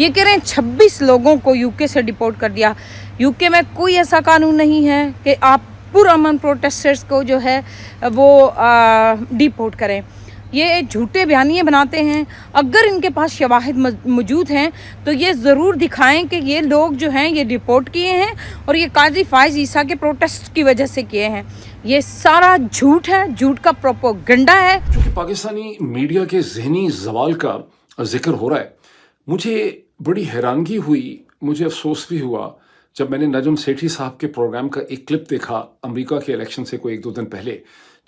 یہ کہہ رہے ہیں 26 لوگوں کو UK سے ڈپورٹ کر دیا. UK میں کوئی ایسا قانون نہیں ہے کہ آپ پرامن پروٹیسٹرز کو جو ہے وہ ڈپورٹ کریں. یہ جھوٹے بیانیے بناتے ہیں. اگر ان کے پاس شواہد موجود ہیں تو یہ ضرور دکھائیں کہ یہ لوگ جو ہیں یہ ڈپورٹ کیے ہیں اور یہ قاضی فائز عیسیٰ کے پروٹیسٹ کی وجہ سے کیے ہیں. یہ سارا جھوٹ ہے, جھوٹ کا پروپیگنڈا ہے. چونکہ پاکستانی میڈیا کے ذہنی زوال کا ذکر ہو رہا ہے, مجھے بڑی حیرانگی ہوئی, مجھے افسوس بھی ہوا جب میں نے نجم سیٹھی صاحب کے پروگرام کا ایک کلپ دیکھا امریکہ کے الیکشن سے کوئی 1-2 دن پہلے,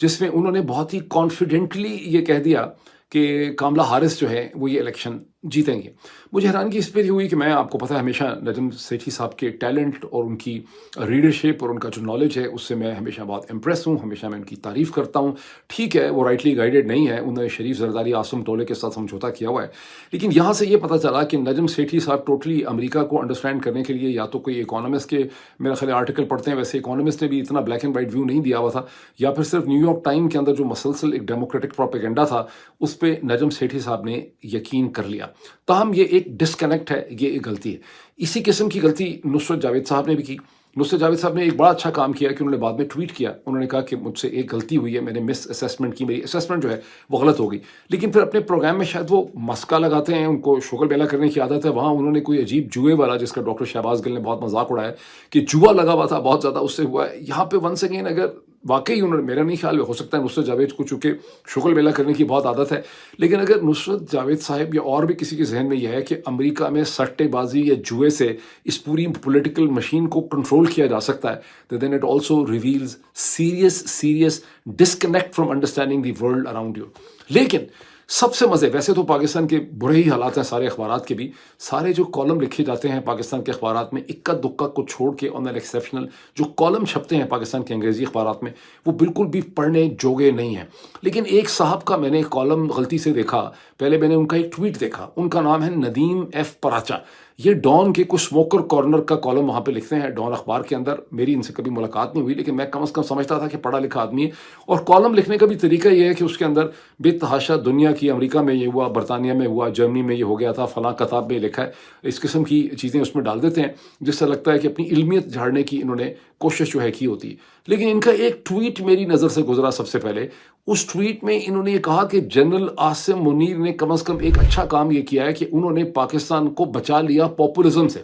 جس میں انہوں نے بہت ہی کانفیڈنٹلی یہ کہہ دیا کہ کاملا ہارس جو ہے وہ یہ الیکشن جیتیں گے. مجھے حیرانگی اس پہ ہوئی کہ میں, آپ کو پتہ ہے, ہمیشہ نجم سیٹھی صاحب کے ٹیلنٹ اور ان کی ریڈرشپ اور ان کا جو نالج ہے اس سے میں ہمیشہ بہت امپریس ہوں, ہمیشہ میں ان کی تعریف کرتا ہوں. ٹھیک ہے, وہ رائٹلی گائیڈڈ نہیں ہے, انہوں نے شریف زرداری عاصم ٹولے کے ساتھ سمجھوتا کیا ہوا ہے, لیکن یہاں سے یہ پتہ چلا کہ نجم سیٹھی صاحب ٹوٹلی امریکہ کو انڈرسٹینڈ کرنے کے لیے یا تو کوئی اکانومسٹ کے میرا خیال آرٹیکل پڑھتے ہیں, ویسے اکانومسٹ نے بھی اتنا بلیک اینڈ وائٹ ویو نہیں دیا ہوا تھا, یا پھر صرف نیو یارک ٹائم کے اندر جو مسلسل ایک ڈیموکریٹک پروپیگنڈا تھا اس پہ نجم سیٹھی صاحب نے یقین کر لیا. تاہم یہ ایک ڈسکنیکٹ ہے, یہ ایک غلطی ہے. اسی قسم کی غلطی نصرت جاوید صاحب نے بھی کی. نصرت جاوید صاحب نے ایک بڑا اچھا کام کیا کہ انہوں نے بعد میں ٹویٹ کیا, انہوں نے کہا کہ مجھ سے ایک غلطی ہوئی ہے, میں نے مس اسیسمنٹ کی, میری اسیسمنٹ جو ہے وہ غلط ہو گئی. لیکن پھر اپنے پروگرام میں شاید وہ مسکا لگاتے ہیں, ان کو شغل بیلا کرنے کی عادت ہے, وہاں انہوں نے کوئی عجیب جوئے والا, جس کا ڈاکٹر شہباز گل نے بہت مذاق اڑایا کہ جوا لگا ہوا تھا بہت زیادہ, اس سے ہوا ہے. یہاں پہ ونس اگین اگر واقعی انہوں نے, میرا نہیں خیال ہو سکتا ہے نصرت جاوید کو چونکہ شغل بیلا کرنے کی بہت عادت ہے, لیکن اگر نصرت جاوید صاحب یا اور بھی کسی کے ذہن میں یہ ہے کہ امریکہ میں سٹے بازی یا جوئے سے اس پوری پولیٹیکل مشین کو کنٹرول کیا جا سکتا ہے, تو then it also reveals serious disconnect from understanding the world around you. لیکن سب سے مزے, ویسے تو پاکستان کے برے ہی حالات ہیں سارے اخبارات کے بھی, سارے جو کالم لکھے جاتے ہیں پاکستان کے اخبارات میں اکا دکا کو چھوڑ کے آن این ایکسیپشنل جو کالم چھپتے ہیں پاکستان کے انگریزی اخبارات میں وہ بالکل بھی پڑھنے جوگے نہیں ہیں. لیکن ایک صاحب کا میں نے کالم غلطی سے دیکھا, پہلے میں نے ان کا ایک ٹویٹ دیکھا, ان کا نام ہے ندیم ایف پراچا. یہ ڈان کے کچھ اسموکر کارنر کا کالم وہاں پہ لکھتے ہیں ڈان اخبار کے اندر. میری ان سے کبھی ملاقات نہیں ہوئی, لیکن میں کم از کم سمجھتا تھا کہ پڑھا لکھا آدمی ہے, اور کالم لکھنے کا بھی طریقہ یہ ہے کہ اس کے اندر بے تحاشا دنیا کی, امریکہ میں یہ ہوا, برطانیہ میں ہوا, جرمنی میں یہ ہو گیا تھا, فلاں کتاب میں لکھا ہے, اس قسم کی چیزیں اس میں ڈال دیتے ہیں جس سے لگتا ہے کہ اپنی علمیت جھاڑنے کی انہوں نے کوشش جو ہے کی ہوتی. لیکن ان کا ایک ٹویٹ میری نظر سے گزرا سب سے پہلے. اس ٹویٹ میں انہوں نے یہ کہا کہ جنرل عاصم منیر نے کم از کم ایک اچھا کام یہ کیا ہے کہ انہوں نے پاکستان کو بچا لیا پاپولزم سے.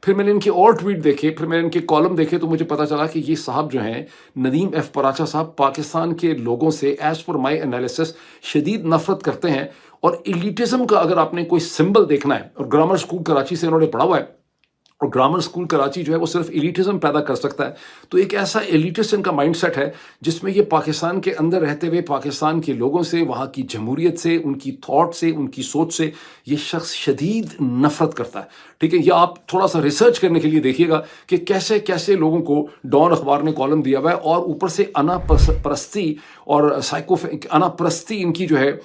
پھر میں نے ان کے اور ٹویٹ دیکھے, پھر میں نے ان کے کالم دیکھے, تو مجھے پتا چلا کہ یہ صاحب جو ہیں ندیم ایف پراچا صاحب پاکستان کے لوگوں سے ایز پر مائی انالیسس شدید نفرت کرتے ہیں. اور ایلیٹزم کا اگر آپ نے کوئی سمبل دیکھنا ہے, اور گرامر اسکول کراچی سے انہوں نے پڑھا ہوا ہے, اور گرامر اسکول کراچی جو ہے وہ صرف ایلیٹزم پیدا کر سکتا ہے, تو ایک ایسا ایلیٹسٹ ان کا مائنڈ سیٹ ہے جس میں یہ پاکستان کے اندر رہتے ہوئے پاکستان کے لوگوں سے, وہاں کی جمہوریت سے, ان کی تھاٹ سے, ان کی سوچ سے یہ شخص شدید نفرت کرتا ہے. ٹھیک ہے, یہ آپ تھوڑا سا ریسرچ کرنے کے لیے دیکھیے گا کہ کیسے کیسے لوگوں کو ڈان اخبار نے کالم دیا ہوا ہے, اور اوپر سے انا پرستی اور انا پرستی ان کی جو ہے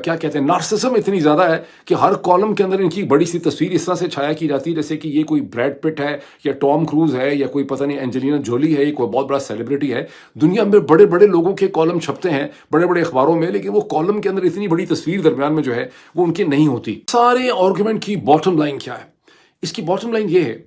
کیا کہتے ہیں نارسسم اتنی زیادہ ہے کہ ہر کالم کے اندر ان کی بڑی سی تصویر اس طرح سے چھایا کی جاتی ہے جیسے کہ یہ کوئی بریڈ پٹ ہے یا ٹام کروز ہے یا کوئی پتہ نہیں اینجلینا جولی ہے, یہ کوئی بہت بڑا سیلیبریٹی ہے. دنیا میں بڑے بڑے لوگوں کے کالم چھپتے ہیں بڑے بڑے اخباروں میں, لیکن وہ کالم کے اندر اتنی بڑی تصویر درمیان میں جو ہے وہ ان کی نہیں ہوتی. سارے آرگومنٹ کی باٹم لائن کیا ہے؟ اس کی باٹم لائن یہ ہے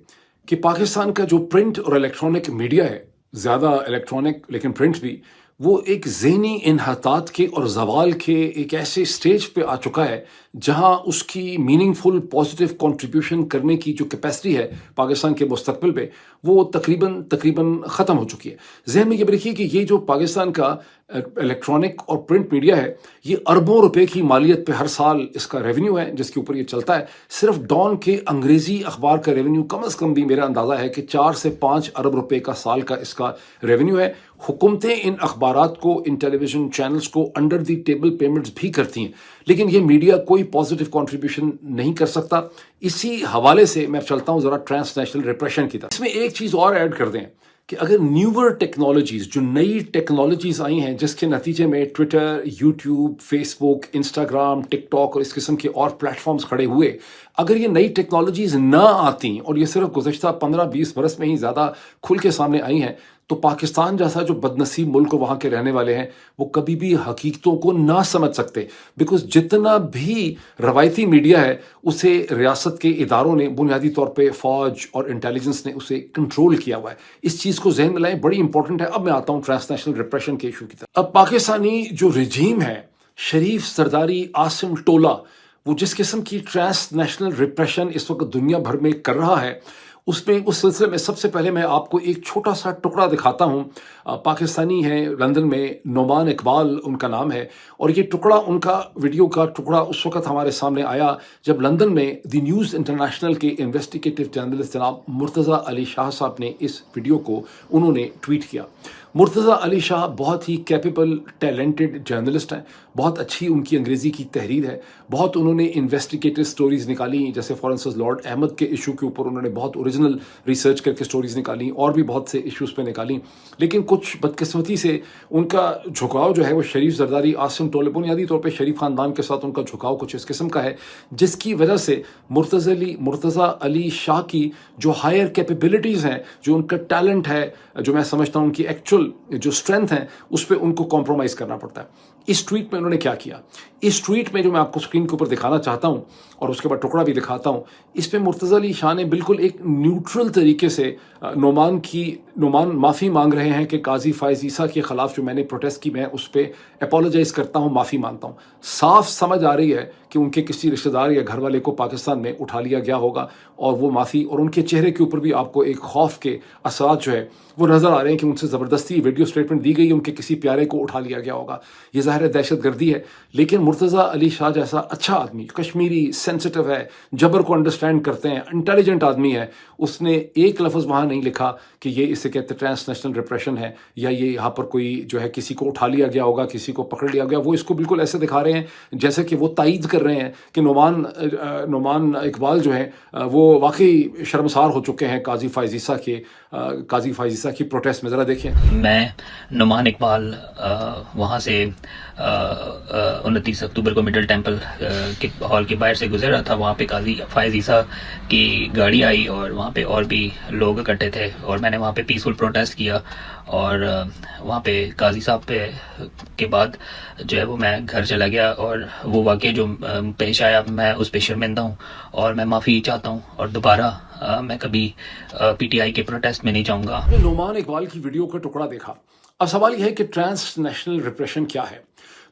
کہ پاکستان کا جو پرنٹ اور الیکٹرانک میڈیا ہے, زیادہ الیکٹرانک لیکن پرنٹ بھی, وہ ایک ذہنی انحطاط کے اور زوال کے ایک ایسے سٹیج پہ آ چکا ہے جہاں اس کی میننگ فل پازیٹیو کنٹریبیوشن کرنے کی جو کیپیسٹی ہے پاکستان کے مستقبل پہ, وہ تقریباً ختم ہو چکی ہے. ذہن میں یہ رکھیے کہ یہ جو پاکستان کا الیکٹرانک اور پرنٹ میڈیا ہے, یہ اربوں روپے کی مالیت پہ ہر سال اس کا ریونیو ہے جس کے اوپر یہ چلتا ہے. صرف ڈان کے انگریزی اخبار کا ریونیو کم از کم بھی میرا اندازہ ہے کہ 4 سے 5 ارب روپے کا سال کا اس کا ریونیو ہے. حکومتیں ان اخبارات کو, ان ٹیلی ویژن چینلز کو انڈر دی ٹیبل پیمنٹس بھی کرتی ہیں, لیکن یہ میڈیا کوئی پازیٹیو کنٹریبیوشن نہیں کر سکتا. اسی حوالے سے میں چلتا ہوں ذرا ٹرانس نیشنل ریپریشن کی طرف. اس میں ایک چیز اور ایڈ کر دیں کہ اگر نیور ٹیکنالوجیز, جو نئی ٹیکنالوجیز آئی ہیں جس کے نتیجے میں ٹویٹر, یوٹیوب, فیس بک, انسٹاگرام, ٹک ٹاک اور اس قسم کے اور پلیٹ فارمز کھڑے ہوئے, اگر یہ نئی ٹیکنالوجیز نہ آتی اور یہ صرف گزشتہ 15-20 برس میں ہی زیادہ کھل کے سامنے آئی ہیں تو پاکستان جیسا جو بدنصیب ملک وہاں کے رہنے والے ہیں وہ کبھی بھی حقیقتوں کو نہ سمجھ سکتے، بیکاز جتنا بھی روایتی میڈیا ہے اسے ریاست کے اداروں نے بنیادی طور پہ فوج اور انٹیلیجنس نے اسے کنٹرول کیا ہوا ہے. اس چیز کو ذہن میں لائیں، بڑی امپورٹنٹ ہے. اب میں آتا ہوں ٹرانس نیشنل ریپریشن کے ایشو کی طرف. اب پاکستانی جو رجیم ہے، شریف سرداری عاصم ٹولہ، وہ جس قسم کی ٹرانس نیشنل ریپریشن اس وقت دنیا بھر میں کر رہا ہے، اس سلسلے میں سب سے پہلے میں آپ کو ایک چھوٹا سا ٹکڑا دکھاتا ہوں. پاکستانی ہیں لندن میں، نعمان اقبال ان کا نام ہے، اور یہ ٹکڑا ان کا ویڈیو کا ٹکڑا اس وقت ہمارے سامنے آیا جب لندن میں دی نیوز انٹرنیشنل کے انویسٹیگیٹو جرنلسٹ جناب مرتضیٰ علی شاہ صاحب نے اس ویڈیو کو انہوں نے ٹویٹ کیا. مرتضیٰ علی شاہ بہت ہی کیپیبل ٹیلنٹڈ جرنلسٹ ہیں، بہت اچھی ان کی انگریزی کی تحریر ہے، بہت انہوں نے انویسٹیگیٹو سٹوریز نکالی، جیسے فار انسٹنس لارڈ احمد کے ایشو کے اوپر انہوں نے بہت اوریجنل ریسرچ کر کے سٹوریز نکالی، اور بھی بہت سے ایشوز پہ نکالی. لیکن کچھ بدقسمتی سے ان کا جھکاؤ جو ہے وہ شریف زرداری عاصم ٹولہ، بنیادی طور پہ شریف خاندان کے ساتھ ان کا جھکاؤ کچھ اس قسم کا ہے، جس کی وجہ سے مرتضیٰ علی شاہ کی جو ہائر کیپیبلٹیز ہیں، جو ان کا ٹیلنٹ ہے، جو میں سمجھتا ہوں ان کی ایکچوئل جو اسٹرینتھ ہے، اس پہ ان کو کمپرومائز کرنا پڑتا ہے. اس ٹویٹ میں انہوں نے کیا کیا، اس ٹویٹ میں جو میں آپ کو اسکرین کے اوپر دکھانا چاہتا ہوں اور اس کے بعد ٹکڑا بھی دکھاتا ہوں، اس پہ مرتضیٰ علی شاہ نے بالکل ایک نیوٹرل طریقے سے نعمان معافی مانگ رہے ہیں کہ قاضی فائز عیسیٰ کے خلاف جو میں نے پروٹیسٹ کی، میں اس پہ اپولوجائز کرتا ہوں، معافی مانگتا ہوں. صاف سمجھ آ رہی ہے کہ ان کے کسی رشتہ دار یا گھر والے کو پاکستان میں اٹھا لیا گیا ہوگا، اور وہ معافی، اور ان کے چہرے کے اوپر بھی آپ کو ایک خوف کے اثرات جو ہے وہ نظر آ رہے ہیں کہ ان سے زبردستی ویڈیو اسٹیٹمنٹ دی گئی، ان کے کسی پیارے کو اٹھا لیا گیا ہوگا. یہ ظاہر دہشت گردی ہے. لیکن مرتضیٰ علی شاہ جیسا اچھا آدمی، کشمیری، سینسٹیو ہے، جبر کو انڈرسٹینڈ کرتے ہیں، انٹیلیجنٹ آدمی ہے، اس نے ایک لفظ وہاں نہیں لکھا کہ یہ اسے کہتے ٹرانس نیشنل ریپریشن ہے، یا یہ یہاں پر کوئی جو ہے کسی کو اٹھا لیا گیا ہوگا، کسی کو پکڑ لیا گیا. وہ اس کو بالکل ایسے دکھا رہے ہیں جیسے کہ وہ تائید کر رہے ہیں کہ نعمان اقبال جو ہیں وہ واقعی شرمسار ہو چکے ہیں قاضی فائز عیسیٰ کی پروٹیسٹ میں. ذرا دیکھیں. میں نعمان اقبال وہاں سے 29 اکتوبر کو مڈل ٹیمپل کے ہال کے باہر سے گزر رہا تھا. وہاں پہ قاضی فائز عیسیٰ کی گاڑی آئی اور وہاں پہ اور بھی لوگ اکٹھے تھے، اور میں نے وہاں پہ پیسفل پروٹیسٹ کیا. اور وہاں پہ قاضی صاحب کے بعد جو ہے وہ میں گھر چلا گیا، اور وہ واقعہ جو پیش آیا میں اس پہ شرمندہ ہوں، اور میں معافی چاہتا ہوں، اور دوبارہ میں کبھی پی ٹی آئی کے پروٹیسٹ میں نہیں جاؤں گا. نعمان اقبال کی ویڈیو کا ٹکڑا دیکھا. اب سوال یہ ہے کہ ٹرانس نیشنل ریپریشن کیا ہے.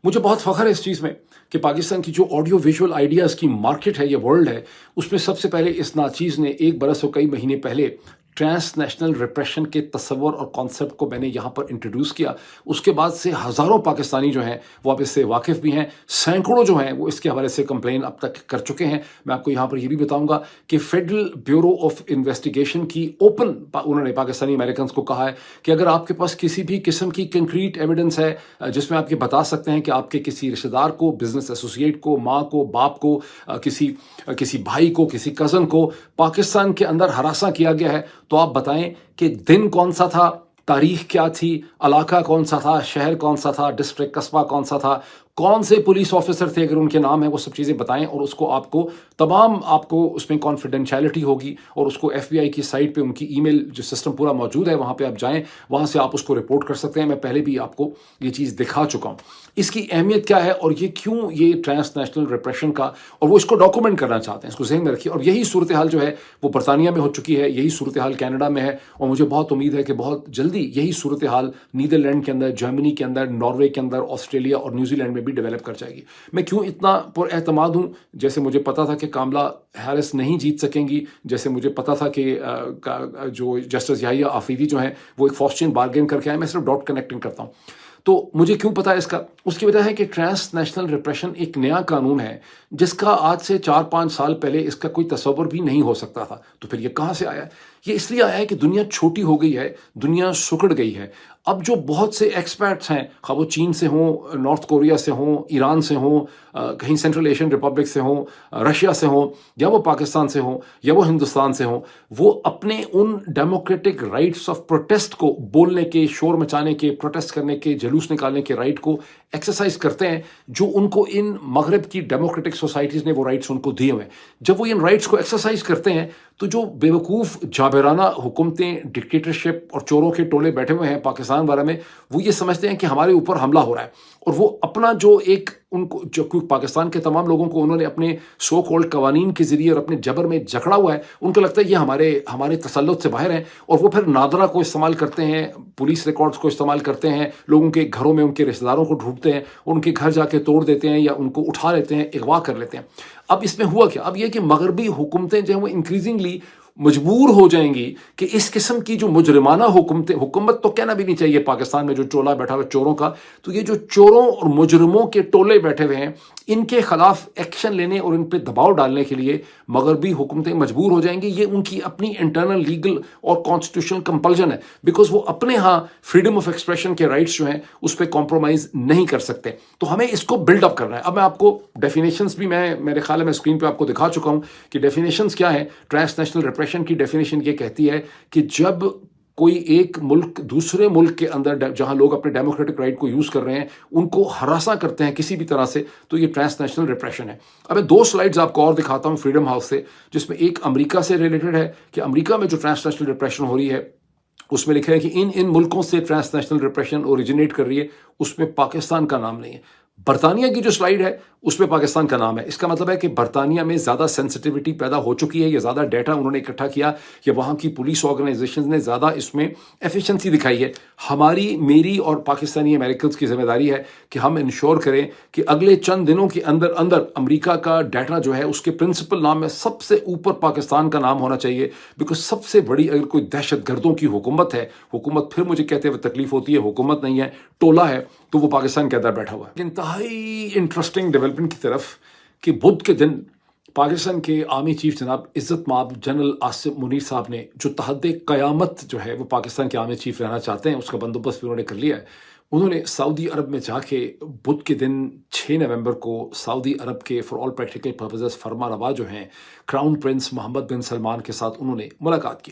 مجھے بہت فخر ہے اس چیز میں کہ پاکستان کی جو آڈیو ویژول آئیڈیاز کی مارکیٹ ہے، یہ ورلڈ ہے، اس میں سب سے پہلے اس ناچیز نے 1 برس و کئی مہینے پہلے ٹرانس نیشنل ریپریشن کے تصور اور کانسیپٹ کو میں نے یہاں پر انٹروڈیوس کیا. اس کے بعد سے ہزاروں پاکستانی جو ہیں وہ اب اس سے واقف بھی ہیں، سینکڑوں جو ہیں وہ اس کے حوالے سے کمپلین اب تک کر چکے ہیں. میں آپ کو یہاں پر یہ بھی بتاؤں گا کہ فیڈرل بیورو آف انویسٹیگیشن کی اوپن انہوں نے پاکستانی امریکنز کو کہا ہے کہ اگر آپ کے پاس کسی بھی قسم کی کنکریٹ ایویڈنس ہے جس میں آپ یہ بتا سکتے ہیں کہ آپ کے کسی رشتہ دار کو، بزنس ایسوسیٹ کو، ماں کو، باپ کو، کسی بھائی کو، کسی کزن کو پاکستان کے اندر ہراساں کیا گیا ہے، تو آپ بتائیں کہ دن کون سا تھا، تاریخ کیا تھی، علاقہ کون سا تھا، شہر کون سا تھا، ڈسٹرکٹ قصبہ کون سا تھا، کون سے پولیس آفیسر تھے، اگر ان کے نام ہیں وہ سب چیزیں بتائیں. اور اس کو آپ کو اس میں کانفیڈینشیلٹی ہوگی، اور اس کو ایف بی آئی کی سائٹ پہ ان کی ای میل جو سسٹم پورا موجود ہے وہاں پہ آپ جائیں، وہاں سے آپ اس کو رپورٹ کر سکتے ہیں. میں پہلے بھی آپ کو یہ چیز دکھا چکا ہوں. اس کی اہمیت کیا ہے اور یہ کیوں یہ ٹرانس نیشنل ریپریشن کا، اور وہ اس کو ڈاکومنٹ کرنا چاہتے ہیں، اس کو ذہن میں رکھیے. اور یہی صورتحال جو ہے وہ برطانیہ میں ہو چکی ہے، یہی صورتحال کینیڈا میں ہے، اور مجھے بہت امید ہے کہ بہت جلدی یہی صورتحال نیدرلینڈ کے اندر، جرمنی کے اندر، ناروے کے اندر، آسٹریلیا اور نیوزی لینڈ میں بھی ڈیولپ کر جائے گی. میں کیوں اتنا پر اعتماد ہوں؟ جیسے مجھے پتا تھا کہ کاملا ہیرس نہیں جیت سکیں گی، جیسے مجھے پتا تھا کہ جو جسٹس یحییٰ آفریدی جو ہیں وہ ایک فاسچین بارگین کر کے آئے. میں صرف ڈاٹ کنیکٹنگ کرتا ہوں. تو مجھے کیوں پتا ہے اس کا؟ اس کی وجہ ہے کہ ٹرانس نیشنل ریپریشن ایک نیا قانون ہے جس کا آج سے 4-5 سال پہلے اس کا کوئی تصور بھی نہیں ہو سکتا تھا. تو پھر یہ کہاں سے آیا؟ یہ اس لیے آیا ہے کہ دنیا چھوٹی ہو گئی ہے, دنیا سکڑ گئی ہے. اب جو بہت سے ایکسپیرٹس ہیں, خواہ وہ چین سے ہوں, نارتھ کوریا سے ہوں, ایران سے ہوں, کہیں سینٹرل ایشین ریپبلک سے ہوں, رشیا سے ہوں, یا وہ پاکستان سے ہوں, یا وہ ہندوستان سے ہوں, وہ اپنے ان ڈیموکریٹک رائٹس آف پروٹیسٹ کو, بولنے کے, شور مچانے کے, پروٹیسٹ کرنے کے, جلوس نکالنے کے رائٹ کو ایکسرسائز کرتے ہیں, جو ان کو ان مغرب کی ڈیموکریٹک سوسائٹیز نے وہ رائٹس ان کو دیے ہوئے ہیں. جب وہ ان رائٹس کو ایکسرسائز کرتے ہیں تو جو بیوقوف جابرانہ حکومتیں, ڈکٹیٹرشپ اور چوروں کے ٹولے بیٹھے ہوئے ہیں پاکستان وغیرہ میں, وہ یہ سمجھتے ہیں کہ ہمارے اوپر حملہ ہو رہا ہے, اور وہ اپنا جو ایک ان کو, جو پاکستان کے تمام لوگوں کو انہوں نے اپنے سو کالڈ قوانین کے ذریعے اور اپنے جبر میں جکڑا ہوا ہے, ان کو لگتا ہے یہ ہمارے تسلط سے باہر ہیں, اور وہ پھر نادرہ کو استعمال کرتے ہیں, پولیس ریکارڈز کو استعمال کرتے ہیں, لوگوں کے گھروں میں ان کے رشتہ داروں کو ڈھونڈتے ہیں, ان کے گھر جا کے توڑ دیتے ہیں یا ان کو اٹھا لیتے ہیں, اغوا کر لیتے ہیں. اب اس میں ہوا کیا؟ اب یہ کہ مغربی حکومتیں جو ہیں وہ انکریزنگلی مجبور ہو جائیں گی کہ اس قسم کی جو مجرمانہ حکومت تو کہنا بھی نہیں چاہیے پاکستان میں جو ٹولہ بیٹھا ہوا چوروں کا, تو یہ جو چوروں اور مجرموں کے ٹولے بیٹھے ہوئے ہیں, ان کے خلاف ایکشن لینے اور ان پہ دباؤ ڈالنے کے لیے مغربی حکومتیں مجبور ہو جائیں گی. یہ ان کی اپنی انٹرنل لیگل اور کانسٹیٹیوشنل کمپلژن ہے, بیکاز وہ اپنے ہاں فریڈم آف ایکسپریشن کے رائٹس جو ہیں اس پہ کمپرومائز نہیں کر سکتے. تو ہمیں اس کو بلڈ اپ کرنا ہے. اب میں آپ کو ڈیفینیشنز بھی میرے خیال ہے میں اسکرین پہ آپ کو دکھا چکا ہوں کہ ڈیفینیشنز کیا ہے. ٹرانس نیشنل ریپریشن کی ڈیفینیشن یہ کہتی ہے کہ جب کوئی ایک ملک دوسرے ملک کے اندر جہاں لوگ اپنے ڈیموکریٹک رائٹ کو یوز کر رہے ہیں ان کو ہراساں کرتے ہیں کسی بھی طرح سے, تو یہ ٹرانس نیشنل ریپریشن ہے. اب میں 2 سلائیڈز آپ کو اور دکھاتا ہوں فریڈم ہاؤس سے, جس میں ایک امریکہ سے ریلیٹڈ ہے کہ امریکہ میں جو ٹرانس نیشنل ریپریشن ہو رہی ہے اس میں لکھا ہے کہ ان ملکوں سے ٹرانس نیشنل ریپریشن اوریجنیٹ کر رہی ہے, اس میں پاکستان کا نام نہیں ہے. برطانیہ کی جو سلائیڈ ہے اس میں پاکستان کا نام ہے. اس کا مطلب ہے کہ برطانیہ میں زیادہ سینسٹیوٹی پیدا ہو چکی ہے, یا زیادہ ڈیٹا انہوں نے اکٹھا کیا, یا وہاں کی پولیس آرگنائزیشنز نے زیادہ اس میں ایفیشنسی دکھائی ہے. میری اور پاکستانی امریکنز کی ذمہ داری ہے کہ ہم انشور کریں کہ اگلے چند دنوں کے اندر امریکہ کا ڈیٹا جو ہے اس کے پرنسپل نام میں سب سے اوپر پاکستان کا نام ہونا چاہیے, بیکاز سب سے بڑی اگر کوئی دہشت گردوں کی حکومت ہے, حکومت پھر مجھے کہتے ہوئے تکلیف ہوتی ہے, حکومت نہیں ہے ٹولہ ہے, تو وہ پاکستان کے اندر بیٹھا ہوا ہے. انتہائی انٹرسٹنگ ڈیولپمنٹ کی طرف کہ بدھ کے دن پاکستان کے آرمی چیف جناب عزت مآب جنرل آصف منیر صاحب نے جو تحد قیامت جو ہے وہ پاکستان کے آرمی چیف رہنا چاہتے ہیں, اس کا بندوبست بھی انہوں نے کر لیا ہے. انہوں نے سعودی عرب میں جا کے بدھ کے دن 6 نومبر کو سعودی عرب کے فار آل پریکٹیکل پرپزز فرما روا جو ہیں کراؤن پرنس محمد بن سلمان کے ساتھ انہوں نے ملاقات کی.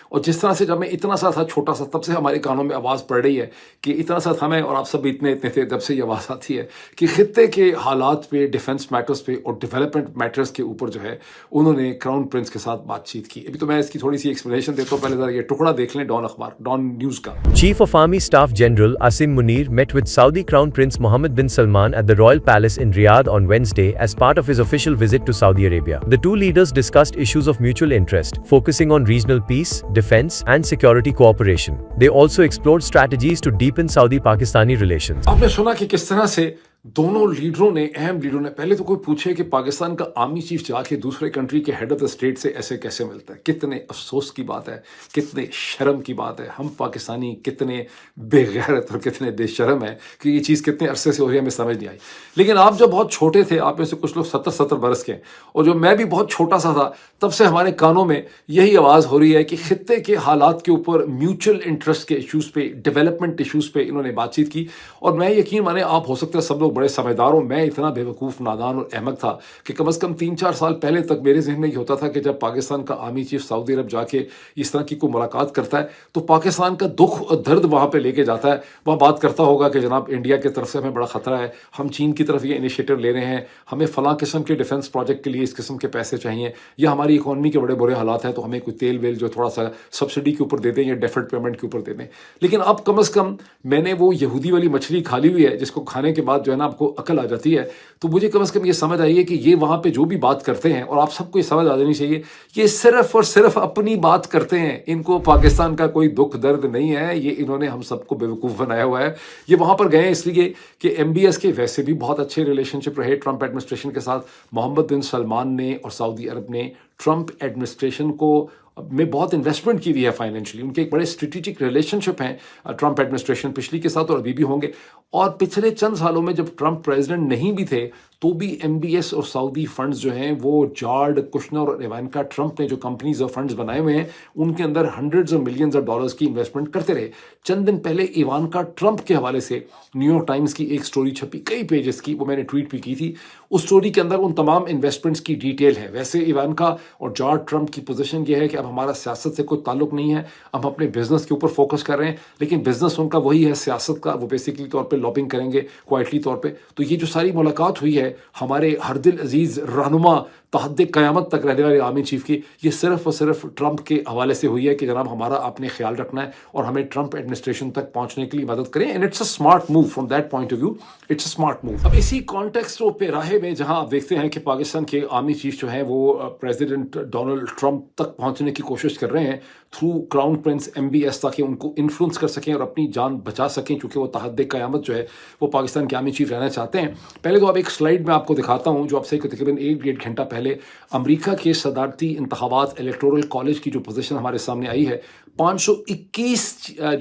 اور جس طرح سے جب میں اتنا سا تھا چھوٹا سا, تب سے ہمارے کانوں میں آواز پڑ رہی ہے کہ اتنا سا تھا میں اور آپ سب اتنے تھے, جب سے یہ آواز آتی ہے کہ خطے کے حالات پہ, ڈیفنس میٹرز پہ اور ڈیولپمنٹ میٹرز کے اوپر جو ہے انہوں نے کراؤن پرنس کے ساتھ بات چیت کی. ابھی تو میں اس کی تھوڑی سی ایکسپلینیشن دیتا ہوں, پہلے ذرا یہ ٹکڑا دیکھ لیں ڈان نیوز کا. Chief of army staff general Asim Munir met with Saudi Crown Prince Mohammed bin Salman at the Royal Palace in Riyadh on Wednesday as part of his official visit to Saudi Arabia. The two leaders discussed issues of mutual interest, focusing on regional peace, defense, and security cooperation. They also explored strategies to deepen Saudi-Pakistani relations. آپ نے سنا کہ کس طرح سے دونوں لیڈروں نے, اہم لیڈروں نے, پہلے تو کوئی پوچھے کہ پاکستان کا آرمی چیف جا کے دوسرے کنٹری کے ہیڈ آف دا اسٹیٹ سے ایسے کیسے ملتا ہے. کتنے افسوس کی بات ہے, کتنے شرم کی بات ہے. ہم پاکستانی کتنے بے غیرت اور کتنے بے شرم ہیں کہ یہ چیز کتنے عرصے سے ہو رہی ہے, ہمیں سمجھ نہیں آئی. لیکن آپ جب بہت چھوٹے تھے, آپ میں سے کچھ لوگ 70 برس کے, اور جو میں بھی بہت چھوٹا سا تھا, تب سے ہمارے کانوں میں یہی آواز ہو رہی ہے کہ خطے کے حالات کے اوپر میوچل انٹرسٹ کے ایشوز پہ, ڈیولپمنٹ ایشوز پہ انہوں نے بات چیت کی. اور میں یقین مانے, آپ ہو سکتا ہے سب لوگ بڑے سمجھدار ہوں, میں اتنا بے وقوف, نادان اور احمق تھا کہ کم از کم 3-4 سال پہلے تک میرے ذہن میں یہ ہوتا تھا کہ جب پاکستان کا آرمی چیف سعودی عرب جا کے اس طرح کی کوئی ملاقات کرتا ہے تو پاکستان کا دکھ اور درد وہاں پہ لے کے جاتا ہے. وہاں بات کرتا ہوگا کہ جناب انڈیا کی طرف سے ہمیں بڑا خطرہ ہے, ہم چین کی طرف یہ انیشیٹو لے رہے ہیں, ہمیں فلاں قسم کے ڈیفنس پروجیکٹ کے لیے اس قسم کے پیسے چاہیے, یا ہماری اکانومی کے بڑے برے حالات ہیں تو ہمیں کوئی تیل ویل جو تھوڑا سا سبسڈی کے اوپر دے دیں یا ڈیفرڈ پیمنٹ کے اوپر دے دیں. لیکن اب کم از کم میں نے وہ یہودی والی مچھلی کھا لی ہوئی ہے جس کو کھانے کے بعد جو ہے نا آپ کو عقل آ جاتی ہے. تو مجھے کم از کم یہ سمجھ آئی ہے کہ یہ وہاں پہ جو بھی بات کرتے ہیں, اور آپ سب کو یہ سمجھ آ جانی چاہیے, یہ صرف اور صرف اپنی بات کرتے ہیں. ان کو پاکستان کا کوئی دکھ درد نہیں ہے, یہ انہوں نے ہم سب کو بیوقوف بنایا ہوا ہے. یہ وہاں پر گئے اس لیے کہ MBS کے ویسے بھی بہت اچھے ریلیشن شپ رہے ٹرمپ ایڈمنسٹریشن کے ساتھ. محمد بن سلمان نے اور سعودی عرب نے ٹرمپ ایڈمنسٹریشن کو میں بہت انویسٹمنٹ کی ہوئی ہے فائنینشلی. ان کے ایک بڑے اسٹریٹجک ریلیشن شپ ہیں ٹرمپ ایڈمنسٹریشن پچھلی کے ساتھ اور ابھی بھی ہوں گے. اور پچھلے چند سالوں میں جب ٹرمپ پریزیڈنٹ نہیں بھی تھے تو بھی MBS اور سعودی فنڈز جو ہیں وہ جارڈ کشنر اور ایوانکا ٹرمپ نے جو کمپنیز اور فنڈز بنائے ہوئے ہیں ان کے اندر hundreds of millions of dollars کی انویسٹمنٹ کرتے رہے. چند دن پہلے ایوانکا ٹرمپ کے حوالے سے نیو یارک ٹائمز کی ایک سٹوری چھپی, کئی پیجز کی, وہ میں نے ٹویٹ بھی کی تھی. اس سٹوری کے اندر ان تمام انویسٹمنٹس کی ڈیٹیل ہے. ویسے ایوانکا اور جارڈ ٹرمپ کی پوزیشن یہ ہے کہ اب ہمارا سیاست سے کوئی تعلق نہیں ہے, ہم اپنے بزنس کے اوپر فوکس کر رہے ہیں, لیکن بزنس ان کا وہی ہے سیاست کا, وہ بیسیکلی طور پہ لابنگ کریں گے کوائٹلی طور پہ. تو یہ جو ساری ملاقات ہوئی ہے ہمارے ہر دل عزیز رہنما تحد قیامت تک رہنے والے آرمی چیف کی, یہ صرف اور صرف ٹرمپ کے حوالے سے ہوئی ہے کہ جناب ہمارا آپ نے خیال رکھنا ہے اور ہمیں ٹرمپ ایڈمنسٹریشن تک پہنچنے کے لیے مدد کریں. And it's a smart move from that point of view, it's a smart move. اب اسی کانٹیکسٹ پہ راہے میں جہاں آپ دیکھتے ہیں کہ پاکستان کے آرمی چیف جو ہیں وہ پریزیڈنٹ ڈونلڈ ٹرمپ تک پہنچنے کی کوشش کر رہے ہیں تھرو کراؤن پرنس MBS, تاکہ ان کو انفلوئنس کر سکیں اور اپنی جان بچا سکیں, کیونکہ وہ تحد قیامت جو ہے وہ پاکستان کے آرمی چیف رہنا چاہتے ہیں. پہلے تو اب ایک سلائیڈ میں آپ کو دکھاتا ہوں جو آپ سے تقریباً 1-1.5 گھنٹہ پہلے امریکہ کے صدارتی انتخابات الیکٹورل کالج کی جو پوزیشن ہمارے سامنے آئی ہے, 521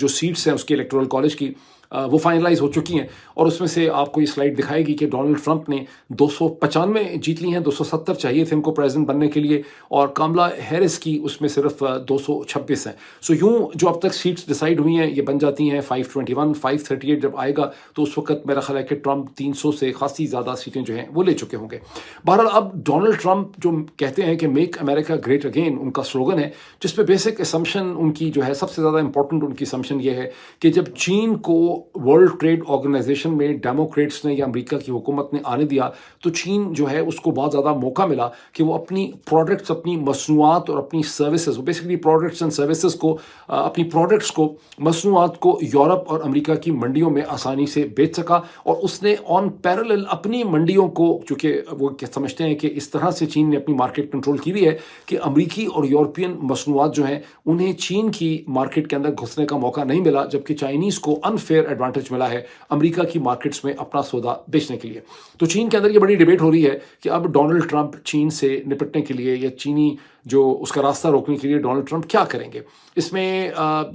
جو سیٹس ہیں اس کے الیکٹورل کالج کی وہ فائنلائز ہو چکی ہیں, اور اس میں سے آپ کو یہ سلائیڈ دکھائے گی کہ ڈونلڈ ٹرمپ نے 295 جیت لی ہیں, 270 چاہیے تھے ان کو پریزیڈنٹ بننے کے لیے, اور کاملا ہیرس کی اس میں صرف 226 ہیں. سو یوں جو اب تک سیٹس ڈیسائیڈ ہوئی ہیں یہ بن جاتی ہیں 521, 538 جب آئے گا تو اس وقت میرا خیال ہے کہ ٹرمپ 300 سے خاصی زیادہ سیٹیں جو ہیں وہ لے چکے ہوں گے. بہرحال اب ڈونلڈ ٹرمپ جو کہتے ہیں کہ میک امریکہ گریٹ اگین, ان کا سلوگن ہے جس پہ بیسک اسمپشن ان کی جو ہے سب سے زیادہ امپورٹنٹ ان کی اسمپشن یہ ہے کہ جب چین کو ورلڈ ٹریڈ آرگنائزیشن میں ڈیموکریٹس نے یا امریکہ کی حکومت نے آنے دیا تو چین جو ہے اس کو بہت زیادہ موقع ملا کہ وہ اپنی پروڈکٹس, اپنی مصنوعات اور اپنی services, basically products and services کو, اپنی پروڈکٹس کو, مصنوعات کو یورپ اور امریکہ کی منڈیوں میں آسانی سے بیچ سکا. اور اس نے آن پیرالل اپنی منڈیوں کو, چونکہ وہ سمجھتے ہیں کہ اس طرح سے چین نے اپنی مارکیٹ کنٹرول کی ہوئی ہے کہ امریکی اور یورپین مصنوعات جو ہیں انہیں چین کی مارکیٹ کے اندر گھسنے کا موقع نہیں ملا, جبکہ چائنیز کو انفیئر ایڈوانٹیج ملا ہے امریکہ کی مارکیٹس میں اپنا سودا بیچنے کے لیے. تو چین کے اندر یہ بڑی ڈیبیٹ ہو رہی ہے کہ اب ڈونلڈ ٹرمپ چین سے نپٹنے کے لیے یا چینی جو اس کا راستہ روکنے کے لیے ڈونلڈ ٹرمپ کیا کریں گے. اس میں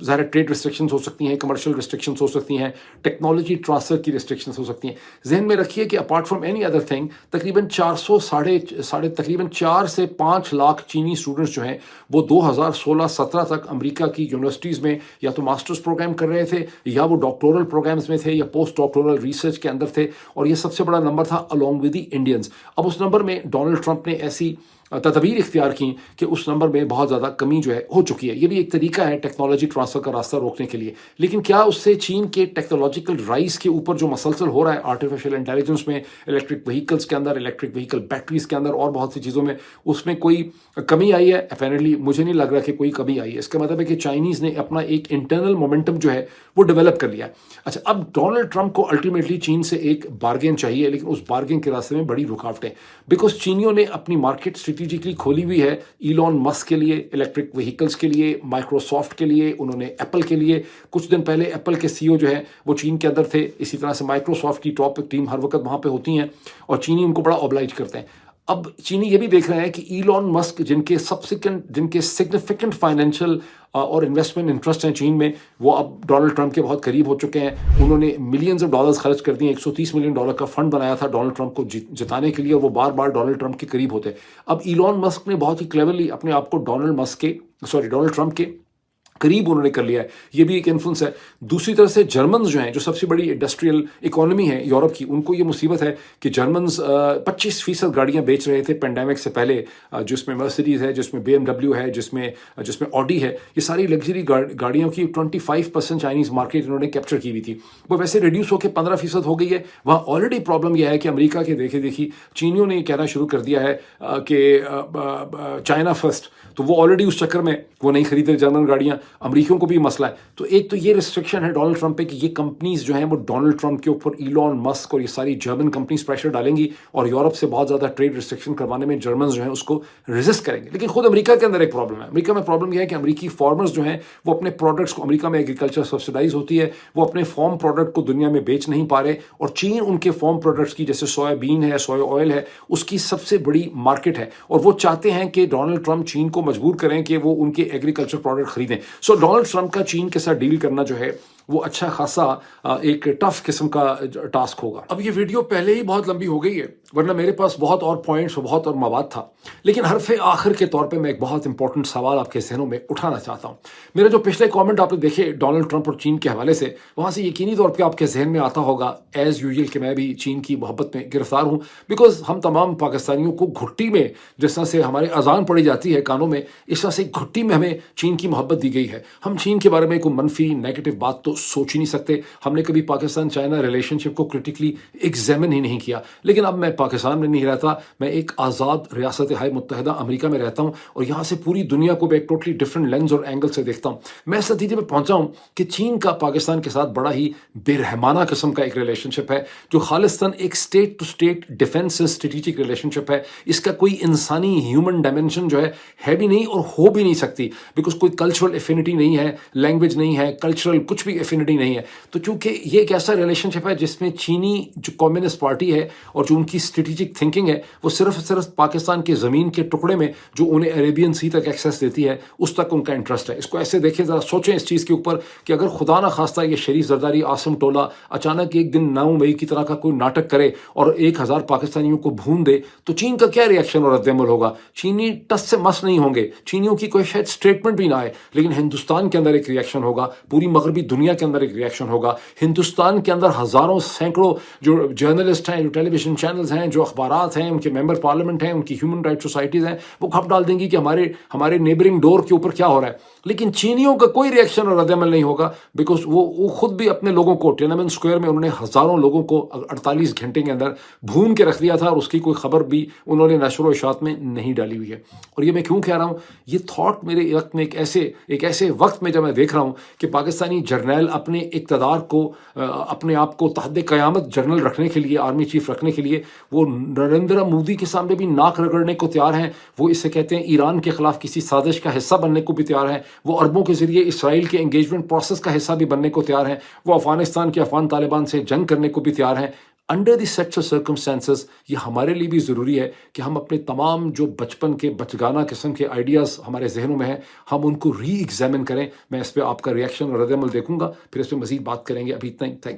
ظاہر ٹریڈ ریسٹرکشنز ہو سکتی ہیں, کمرشل ریسٹرکشنز ہو سکتی ہیں, ٹیکنالوجی ٹرانسفر کی ریسٹرکشنز ہو سکتی ہیں. ذہن میں رکھیے کہ apart from any other thing تقریباً 4 سے 5 لاکھ چینی اسٹوڈنٹس جو ہیں وہ 2016-17 تک امریکہ کی یونیورسٹیز میں یا تو ماسٹرز پروگرام کر رہے تھے یا وہ ڈاکٹورل پروگرامز میں تھے یا پوسٹ ڈاکٹورل ریسرچ کے اندر تھے, اور یہ سب سے بڑا نمبر تھا along with the Indians. اب اس نمبر میں ڈونلڈ ٹرمپ نے ایسی تدابیر اختیار کی کہ اس نمبر میں بہت زیادہ کمی جو ہے ہو چکی ہے. یہ بھی ایک طریقہ ہے ٹیکنالوجی ٹرانسفر کا راستہ روکنے کے لیے, لیکن کیا اس سے چین کے ٹیکنالوجیکل رائز کے اوپر جو مسلسل ہو رہا ہے آرٹیفیشیل انٹیلیجنس میں, الیکٹرک وہیکلس کے اندر, الیکٹرک وہیکل بیٹریز کے اندر اور بہت سی چیزوں میں, اس میں کوئی کمی آئی ہے؟ اپیرنٹلی مجھے نہیں لگ رہا کہ کوئی کمی آئی ہے. اس کا مطلب ہے کہ چائنیز نے اپنا ایک انٹرنل مومنٹم جو ہے وہ ڈیولپ کر لیا ہے. اچھا, اب ڈونلڈ ٹرمپ کو الٹیمیٹلی چین سے ایک بارگین چاہیے, لیکن اس بارگین کے راستے میں بڑی رکاوٹیں, بیکاز چینیوں نے اپنی مارکیٹ اسٹریٹجیکلی کھولی ہوئی ہے ایلون مسک کے لیے, الیکٹرک وہیکلس کے لیے, مائکروسافٹ کے لیے, انہوں نے ایپل کے لیے. کچھ دن پہلے ایپل کے CEO جو ہے وہ چین کے اندر تھے, اسی طرح سے مائکروسافٹ کی ٹاپ ٹیم ہر وقت وہاں پہ ہوتی ہیں اور چینی ان کو بڑا اوبلائج کرتے ہیں. اب چینی یہ بھی دیکھ رہے ہیں کہ ایلون مسک جن کے سگنیفیکنٹ فائنینشیل اور انویسٹمنٹ انٹرسٹ ہیں چین میں, وہ اب ڈونلڈ ٹرمپ کے بہت قریب ہو چکے ہیں. انہوں نے ملینز آف ڈالرز خرچ کر دیے, $130 ملین کا فنڈ بنایا تھا ڈونلڈ ٹرمپ کو جتانے کے لیے, اور وہ بار بار ڈونلڈ ٹرمپ کے قریب ہوتے. اب ایلون مسک نے بہت ہی کلیورلی اپنے آپ کو ڈونلڈ ٹرمپ کے قریب انہوں نے کر لیا ہے. یہ بھی ایک انفلوئنس ہے. دوسری طرف سے جرمنز جو ہیں, جو سب سے بڑی انڈسٹریل اکانومی ہے یورپ کی, ان کو یہ مصیبت ہے کہ جرمنز 25% گاڑیاں بیچ رہے تھے پینڈیمک سے پہلے, جس میں مرسیڈیز ہے, جس میں BMW ہے, جس میں آڈی ہے. یہ ساری لگژری گاڑیوں کی 25% چائنیز مارکیٹ انہوں نے کیپچر کی ہوئی تھی. وہ ویسے ریڈیوس ہو کے 15% ہو گئی ہے. وہاں آلریڈی پرابلم یہ ہے کہ امریکہ کے دیکھی چینیوں نے یہ کہنا شروع کر دیا ہے کہ چائنا فرسٹ, تو وہ آلریڈی اس چکر میں وہ نہیں خریدے جرمن گاڑیاں. امریکیوں کو بھی مسئلہ ہے. تو ایک تو یہ ریسٹرکشن ہے ڈونلڈ ٹرمپ پہ کہ یہ کمپنیز جو ہیں وہ ڈونلڈ ٹرمپ کے اوپر, ایلون مسک اور یہ ساری جرمن کمپنیز پریشر ڈالیں گی, اور یورپ سے بہت زیادہ ٹریڈ ریسٹرکشن کروانے میں جرمنز جو ہیں اس کو ریزسٹ کریں گے. لیکن خود امریکہ کے اندر ایک پرابلم ہے. امریکہ میں پرابلم یہ ہے کہ امریکی فارمرز جو ہیں وہ اپنے پروڈکٹس کو, امریکہ میں ایگریکلچر سبسیڈائز ہوتی ہے, وہ اپنے فارم پروڈکٹ کو دنیا میں بیچ نہیں پا رہے, اور چین ان کے فارم پروڈکٹس کی, جیسے سویا بین ہے, سویا آئل ہے, اس کی سب سے بڑی مارکیٹ ہے, اور وہ چاہتے ہیں کہ ڈونلڈ ٹرمپ چین کو مجبور کریں کہ وہ ان کے ایگریکلچر پروڈکٹ خریدیں. سو ڈونلڈ ٹرمپ کا چین کے ساتھ ڈیل کرنا جو ہے وہ اچھا خاصا ایک ٹف قسم کا ٹاسک ہوگا. اب یہ ویڈیو پہلے ہی بہت لمبی ہو گئی ہے، ورنہ میرے پاس بہت اور پوائنٹس اور بہت اور مواد تھا، لیکن حرف آخر کے طور پہ میں ایک بہت امپورٹنٹ سوال آپ کے ذہنوں میں اٹھانا چاہتا ہوں. میرے جو پچھلے کامنٹ آپ نے دیکھے ڈونلڈ ٹرمپ اور چین کے حوالے سے، وہاں سے یقینی طور پہ آپ کے ذہن میں آتا ہوگا ایز یوزول کہ میں بھی چین کی محبت میں گرفتار ہوں، بیکاز ہم تمام پاکستانیوں کو گھٹی میں جس طرح سے ہمارے اذان پڑی جاتی ہے کانوں میں، اس طرح سے گھٹی میں ہمیں چین کی محبت دی گئی ہے. ہم چین کے بارے میں کوئی منفی نیگیٹو بات تو سوچ ہی نہیں سکتے. ہم نے کبھی پاکستان چائنا ریلیشن شپ کو کرٹیکلی ایگزامن ہی نہیں کیا. لیکن اب میں پاکستان میں نہیں رہتا، میں ایک آزاد ریاست ہائے متحدہ امریکہ میں رہتا ہوں، اور یہاں سے پوری دنیا کو میں ایک ٹوٹلی ڈفرنٹ لینز اور اینگل سے دیکھتا ہوں. میں اس نتیجے میں پہنچا ہوں کہ چین کا پاکستان کے ساتھ بڑا ہی بے رحمانہ قسم کا ایک ریلیشن شپ ہے، جو خالصتاً ایک state to state defence strategic relationship ہے. اس کا کوئی انسانی ہیومن ڈائمینشن جو ہے بھی نہیں اور ہو بھی نہیں سکتی، بیکاز کوئی کلچرل افینٹی نہیں ہے، لینگویج نہیں ہے، کلچرل کچھ بھی افینٹی نہیں ہے. تو چونکہ یہ ایک ایسا ریلیشن شپ ہے جس میں چینی جو کمیونسٹ پارٹی ہے اور جو ان کی اسٹریٹجک تھنکنگ ہے وہ صرف پاکستان کے زمین کے ٹکڑے میں جو انہیں عربین سی تک ایکسیس دیتی ہے اس تک ان کا انٹرسٹ ہے. اس کو ایسے دیکھیں، ذرا سوچیں اس چیز کے اوپر کہ اگر خدا نہ خواستہ یہ شریف زرداری عاصم ٹولہ اچانک ایک دن 9 مئی کی طرح کا کوئی ناٹک کرے اور 1000 پاکستانیوں کو بھون دے تو چین کا کیا ری ایکشن اور رد عمل ہوگا؟ چینی ٹس سے مس نہیں ہوں گے، چینیوں کی کوئی شاید اسٹیٹمنٹ بھی نہ آئے، لیکن ہندوستان کے اندر ایک ری ایکشن ہوگا، پوری مغربی دنیا کے اندر ایک ری ایکشن ہوگا. ہندوستان کے اندر ہزاروں سینکڑوں جو جرنلسٹ ہیں، جو ٹیلی ویژن چینلز ہیں، جو اخبارات ہیں، ان کے ممبر پارلیمنٹ ہیں، ان کی ہیومن رائٹ سوسائٹیز ہیں، وہ کھپ ڈال دیں گی کہ ہمارے نیبرنگ ڈور کے اوپر کیا ہو رہا ہے. لیکن چینیوں کا کوئی ری ایکشن اور رد عمل نہیں ہوگا، بیکاز وہ خود بھی اپنے لوگوں کو ٹینامن اسکوائر میں انہوں نے ہزاروں لوگوں کو 48 گھنٹے کے اندر بھون کے رکھ دیا تھا، اور اس کی کوئی خبر بھی انہوں نے نشر و اشاعت میں نہیں ڈالی ہوئی ہے. اور یہ میں کیوں کہہ رہا ہوں؟ یہ تھاٹ میرے وقت میں ایک ایسے وقت میں جب میں دیکھ رہا ہوں کہ پاکستانی جرنیل اپنے اقتدار کو، اپنے آپ کو تحت قیامت جنرل رکھنے کے لیے، آرمی چیف رکھنے کے لیے، وہ نریندر مودی کے سامنے بھی ناک رگڑنے کو تیار ہیں. وہ اسے کہتے ہیں ایران کے خلاف کسی سازش کا حصہ بننے کو بھی تیار ہیں. وہ عربوں کے ذریعے اسرائیل کے انگیجمنٹ پروسیس کا حصہ بھی بننے کو تیار ہیں. وہ افغانستان کے افغان طالبان سے جنگ کرنے کو بھی تیار ہیں. Under the sets of circumstances یہ ہمارے لیے بھی ضروری ہے کہ ہم اپنے تمام جو بچپن کے بچگانہ قسم کے آئیڈیاز ہمارے ذہنوں میں ہیں، ہم ان کو ری ایگزامن کریں. میں اس پہ آپ کا ری ایکشن اور رد عمل دیکھوں گا، پھر اس پہ مزید بات کریں گے. ابھی اتنا ہی. تھینک